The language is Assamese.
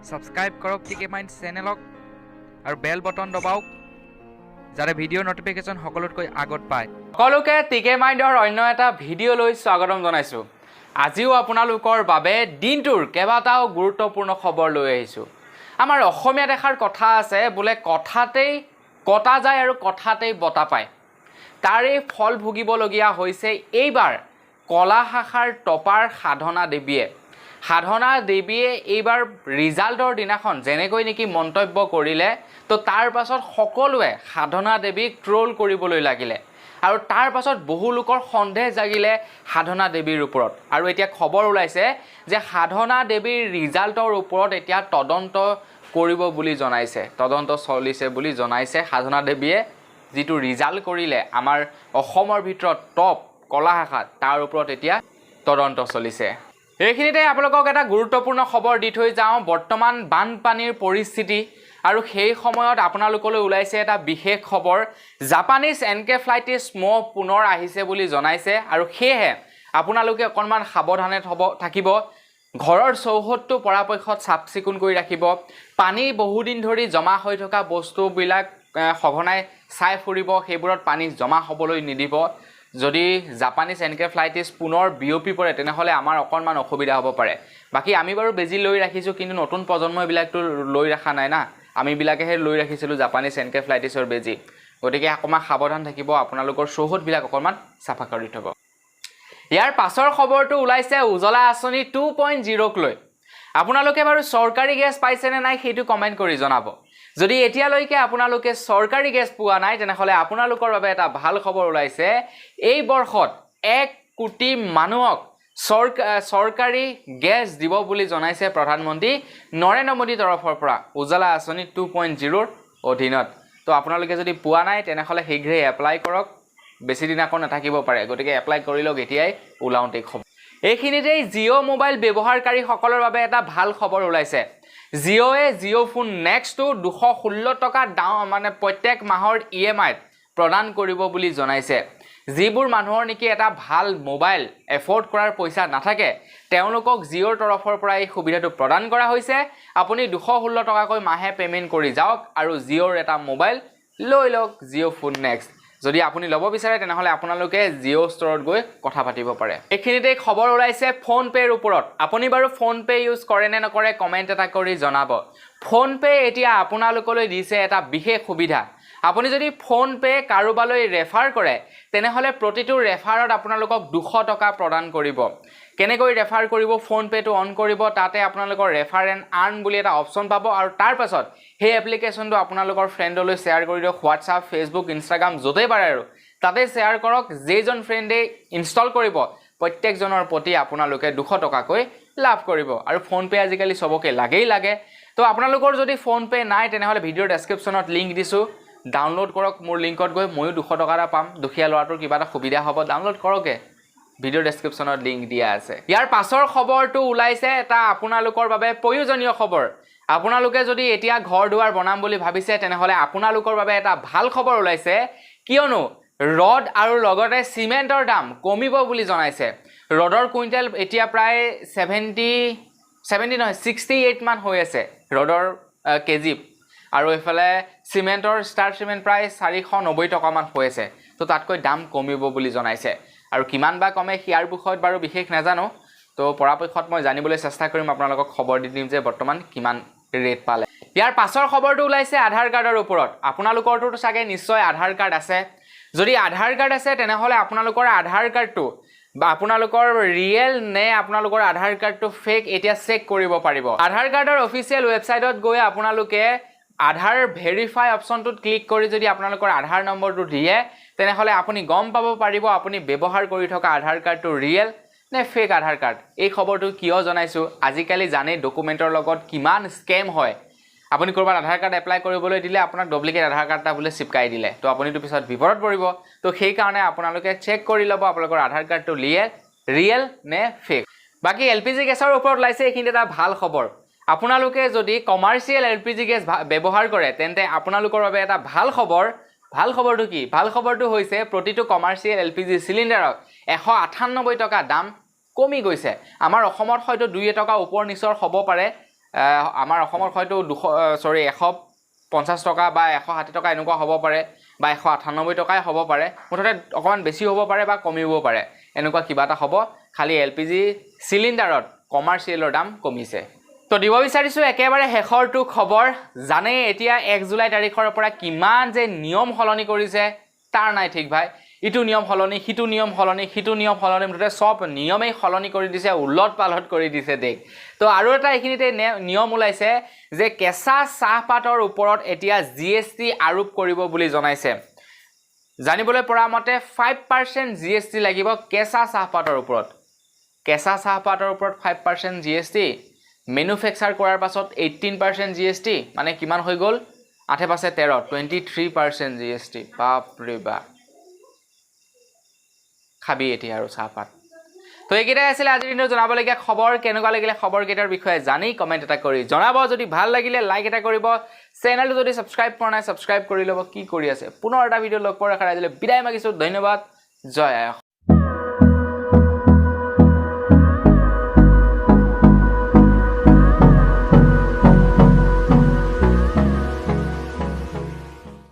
সাবস্ক্ৰাইব কৰক টিকেমাইণ্ড চেনেলক আৰু বেল বটন দবাওক যাতে ভিডিঅ' নটিফিকেশ্যন সকলোতকৈ আগত পায়। সকলোকে টিকেমাইণ্ডৰ অন্য এটা ভিডিঅ'লৈ স্বাগতম জনাইছোঁ। আজিও আপোনালোকৰ বাবে দিনটোৰ কেইবাটাও গুৰুত্বপূৰ্ণ খবৰ লৈ আহিছোঁ। আমাৰ অসমীয়াত এষাৰ কথা আছে, বোলে কথাতেই কটা যায় আৰু কথাতেই বটা পায়। তাৰে ফল ভুগিবলগীয়া হৈছে এইবাৰ কলা শাখাৰ টপাৰ সাধনা দেৱীয়ে এইবাৰ ৰিজাল্টৰ দিনাখন যেনেকৈ নেকি মন্তব্য কৰিলে, তো তাৰ পাছত সকলোৱে সাধনা দেৱীক ট্ৰল কৰিবলৈ লাগিলে আৰু তাৰ পাছত বহু লোকৰ সন্দেহ জাগিলে সাধনা দেৱীৰ ওপৰত। আৰু এতিয়া খবৰ ওলাইছে যে সাধনা দেৱীৰ ৰিজাল্টৰ ওপৰত এতিয়া তদন্ত কৰিব বুলি জনাইছে, তদন্ত চলিছে বুলি জনাইছে। সাধনা দেৱীয়ে যিটো ৰিজাল্ট কৰিলে আমাৰ অসমৰ ভিতৰত টপ কলা শাখাত, তাৰ ওপৰত এতিয়া তদন্ত চলিছে। এইখিনিতে আপোনালোকক এটা গুৰুত্বপূৰ্ণ খবৰ দি থৈ যাওঁ। বৰ্তমান বানপানীৰ পৰিস্থিতি আৰু সেই সময়ত আপোনালোকলৈ ওলাইছে এটা বিশেষ খবৰ। জাপানীজ এনকেফ্লাইটিছ মহ পুনৰ আহিছে বুলি জনাইছে আৰু সেয়েহে আপোনালোকে অকণমান সাৱধানে থাকিব। ঘৰৰ চৌহদটো পৰাপক্ষত চাফ চিকুণ কৰি ৰাখিব। পানী বহুদিন ধৰি জমা হৈ থকা বস্তুবিলাক সঘনাই চাই ফুৰিব, সেইবোৰত পানী জমা হ'বলৈ নিদিব। যদি জাপানীজ এনকেফ্লাইটিছ পুনৰ বিয়পি পৰে তেনেহ'লে আমাৰ অকণমান অসুবিধা হ'ব পাৰে। বাকী আমি বাৰু বেজি লৈ ৰাখিছোঁ, কিন্তু নতুন প্ৰজন্মবিলাকতো লৈ ৰখা নাই না, আমিবিলাকেহে লৈ ৰাখিছিলোঁ জাপানীজ এনকেফ্লাইটিছৰ বেজি। গতিকে অকণমান সাৱধান থাকিব, আপোনালোকৰ চৌহদবিলাক অকণমান চাফা কৰি থ'ব। ইয়াৰ পাছৰ খবৰটো ওলাইছে উজলা আঁচনি 2.0ক লৈ। আপোনালোকে বাৰু চৰকাৰী গেছ পাইছেনে নাই সেইটো কমেণ্ট কৰি জনাব। যদি এতিয়ালৈকে আপোনালোকে চৰকাৰী গেছ পোৱা নাই তেনেহ'লে আপোনালোকৰ বাবে এটা ভাল খবৰ ওলাইছে। এই বৰ্ষত 1 কোটি মানুহক চৰকাৰী গেছ দিব বুলি জনাইছে প্ৰধানমন্ত্ৰী নৰেন্দ্ৰ মোদীৰ তৰফৰ পৰা উজলা আঁচনি 2.0ৰ অধীনত। তো আপোনালোকে যদি পোৱা নাই তেনেহ'লে শীঘ্ৰেই এপ্লাই কৰক, বেছি দিন আকৌ নাথাকিব পাৰে। গতিকে এপ্লাই কৰি লওক এতিয়াই, ওলাওঁতেই খবৰ। এইখিনিতেই জিঅ' মোবাইল ব্যৱহাৰকাৰীসকলৰ বাবে এটা ভাল খবৰ ওলাইছে। জিঅ'য়ে জিঅ' ফোন নেক্সটটো 216 টকা প্ৰত্যেক মাহৰ EMIত প্ৰদান কৰিব বুলি জনাইছে। যিবোৰ মানুহৰ নেকি এটা ভাল মোবাইল এফৰ্ড কৰাৰ পইচা নাথাকে, তেওঁলোকক জিঅ'ৰ তৰফৰ পৰা এই সুবিধাটো প্ৰদান কৰা হৈছে। আপুনি 216 টকাকৈ মাহে পে'মেণ্ট কৰি যাওক আৰু জিঅ'ৰ এটা মোবাইল লৈ লওক, জিঅ' ফোন নেক্সট। যদি আপুনি ল'ব বিচাৰে তেনেহ'লে আপোনালোকে জিঅ' ষ্ট'ৰত গৈ কথা পাতিব পাৰে। এইখিনিতে খবৰ ওলাইছে ফোনপে'ৰ ওপৰত। আপুনি বাৰু ফোনপে' ইউজ কৰে নে নকৰে কমেণ্ট এটা কৰি জনাব। ফোনপে' এতিয়া আপোনালোকলৈ দিছে এটা বিশেষ সুবিধা। আপুনি যদি ফোনপে' কাৰোবালৈ ৰেফাৰ কৰে তেনেহ'লে প্ৰতিটো ৰেফাৰত আপোনালোকক 200 টকা প্ৰদান কৰিব। কেনেকৈ ৰেফাৰ কৰিব? ফোনপে'টো অন কৰিব, তাতে আপোনালোকৰ ৰেফাৰ এণ্ড আৰ্ণ বুলি এটা অপশ্যন পাব আৰু তাৰ পাছত সেই এপ্লিকেশ্যনটো আপোনালোকৰ ফ্ৰেণ্ডলৈ শ্বেয়াৰ কৰি দিয়ক। হোৱাটছআপ, ফেচবুক, ইনষ্টাগ্ৰাম য'তেই পাৰে আৰু তাতে শ্বেয়াৰ কৰক। যেইজন ফ্ৰেণ্ডে ইনষ্টল কৰিব প্ৰত্যেকজনৰ প্ৰতি আপোনালোকে 200 টকাকৈ লাভ কৰিব। আৰু ফোনপে' আজিকালি চবকে লাগে। তো আপোনালোকৰ যদি ফোনপে' নাই তেনেহ'লে ভিডিঅ'ৰ ডেছক্ৰিপশ্যনত লিংক দিছোঁ, ডাউনলোড কৰক। মোৰ লিংকত গৈ ময়ো 200 টকা এটা পাম, দুখীয়া ল'ৰাটোৰ কিবা এটা সুবিধা হ'ব। ডাউনলোড কৰকে, ভিডিঅ'ৰ ডেছক্ৰিপশ্যনত লিংক দিয়া আছে। ইয়াৰ পাছৰ খবৰটো ওলাইছে এটা আপোনালোকৰ বাবে প্ৰয়োজনীয় খবৰ। আপোনালোকে যদি এতিয়া ঘৰ দুৱাৰ বনাম বুলি ভাবিছে তেনেহ'লে আপোনালোকৰ বাবে এটা ভাল খবৰ ওলাইছে, কিয়নো ৰড আৰু লগতে চিমেণ্টৰ দাম কমিব বুলি জনাইছে। ৰডৰ কুইণ্টেল এতিয়া প্ৰায় 68 মান হৈ আছে ৰডৰ কেজি, আৰু এইফালে চিমেণ্টৰ ষ্টাৰ চিমেণ্ট প্ৰায় 490 টকামান হৈ আছে। তো তাতকৈ দাম কমিব বুলি জনাইছে। আৰু কিমান বা কমে ইয়াৰ বিষয়ত বাৰু বিশেষ নাজানো, তো পৰাপক্ষত মই জানিবলৈ চেষ্টা কৰিম, আপোনালোকক খবৰ দি দিম যে বৰ্তমান কিমান ৰেট পালে। ইয়াৰ পাছৰ খবৰটো ওলাইছে আধাৰ কাৰ্ডৰ ওপৰত। আপোনালোকৰতো চাগে নিশ্চয় আধাৰ কাৰ্ড আছে। যদি আধাৰ কাৰ্ড আছে তেনেহ'লে আপোনালোকৰ আধাৰ কাৰ্ডটো বা আপোনালোকৰ ৰিয়েল নে আপোনালোকৰ আধাৰ কাৰ্ডটো ফেক এতিয়া চেক কৰিব পাৰিব। আধাৰ কাৰ্ডৰ অফিচিয়েল ৱেবছাইটত গৈ আপোনালোকে আধাৰ ভেৰিফাই অপশ্যনটোত ক্লিক কৰি যদি আপোনালোকৰ আধাৰ নম্বৰটো দিয়ে তেনেহ'লে আপুনি গম পাব পাৰিব আপুনি ব্যৱহাৰ কৰি থকা আধাৰ কাৰ্ডটো ৰিয়েল নে ফেক আধাৰ কাৰ্ড। এই খবৰটো কিয় জনাইছোঁ, আজিকালি জানেই ডকুমেণ্টৰ লগত কিমান স্কেম হয়। আপুনি ক'ৰবাত আধাৰ কাৰ্ড এপ্লাই কৰিবলৈ দিলে আপোনাক ডুপ্লিকেট আধাৰ কাৰ্ড এটা বোলে চিপকাই দিলে, তো আপুনিতো পিছত বিপদত পৰিব। তো সেইকাৰণে আপোনালোকে চেক কৰি ল'ব আপোনালোকৰ আধাৰ কাৰ্ডটো ৰিয়েল নে ফেক। বাকী LPG গেছৰ ওপৰত ওলাইছে এইখিনি এটা ভাল খবৰ। আপোনালোকে যদি কমাৰ্চিয়েল LPG গেছ ব্যৱহাৰ কৰে তেন্তে আপোনালোকৰ বাবে এটা ভাল খবৰ। ভাল খবৰটো কি? ভাল খবৰটো হৈছে প্ৰতিটো কমাৰ্চিয়েল LPG চিলিণ্ডাৰত 198 টকা দাম কমি গৈছে। আমাৰ অসমত হয়তো 2 টকা ওপৰ নিচৰ হ'ব পাৰে, আমাৰ অসমৰ হয়তো 150 টকা বা 160 টকা এনেকুৱা হ'ব পাৰে বা 198 টকাই হ'ব পাৰে মুঠতে অকমান বেছি হ'ব পাৰে বা কমিব পাৰে এনেকুৱা কিবা এটা হ'ব খালি LPG সিলিন্ডাৰত কমাৰ্চিয়েলৰ দাম কমিছে তো দিব বিচাৰিছো একেবাৰে শেষৰটো খবৰ জানে এতিয়া 1 জুলাই তাৰিখৰ পৰা কিমান যে নিয়ম হলনি কৰিছে তাৰ নাই ঠিক ভাই ইটো নিয়ম হলনি হিটো নিয়ম হলনি হিটো নিয়ম হলনি মুঠতে সব নিয়মেই হলনি কৰি দিছে উলট পালট কৰি দিছে দেখ তো আৰু এটা এখিনিতে নিয়ম ওলাইছে যে কেঁচা চাহপাতৰ ওপৰত এতিয়া GST আৰোপ কৰিব বুলি জনাইছে জানিবলৈ পৰা মতে 5% GST লাগিব কেঁচা চাহপাতৰ ওপৰত 5% GST মেনুফেকচাৰ কৰাৰ পাছত 18% GST মানে কিমান হৈ গল 8 পাছে 13 23% GST বাপৰে বাপ খাবি এতিয়া আৰু চাহপাত তো এইকেইটাই আছিল আজিৰ দিনৰ জনাবলগীয়া খবৰ কেনেকুৱা লাগিলে খবৰ কেইটাৰ বিষয়ে জানি কমেন্ট এটা কৰি জনাব যদি ভাল লাগিলে লাইক এটা কৰিব চেনেলটো যদি সাবস্ক্ৰাইব কৰা নাই সাবস্ক্ৰাইব কৰি লব কি কৰি আছে পুনৰ এটা ভিডিও লগ পোৱাৰ আশা ৰাখিলে বিদায় মাগিছো ধন্যবাদ জয়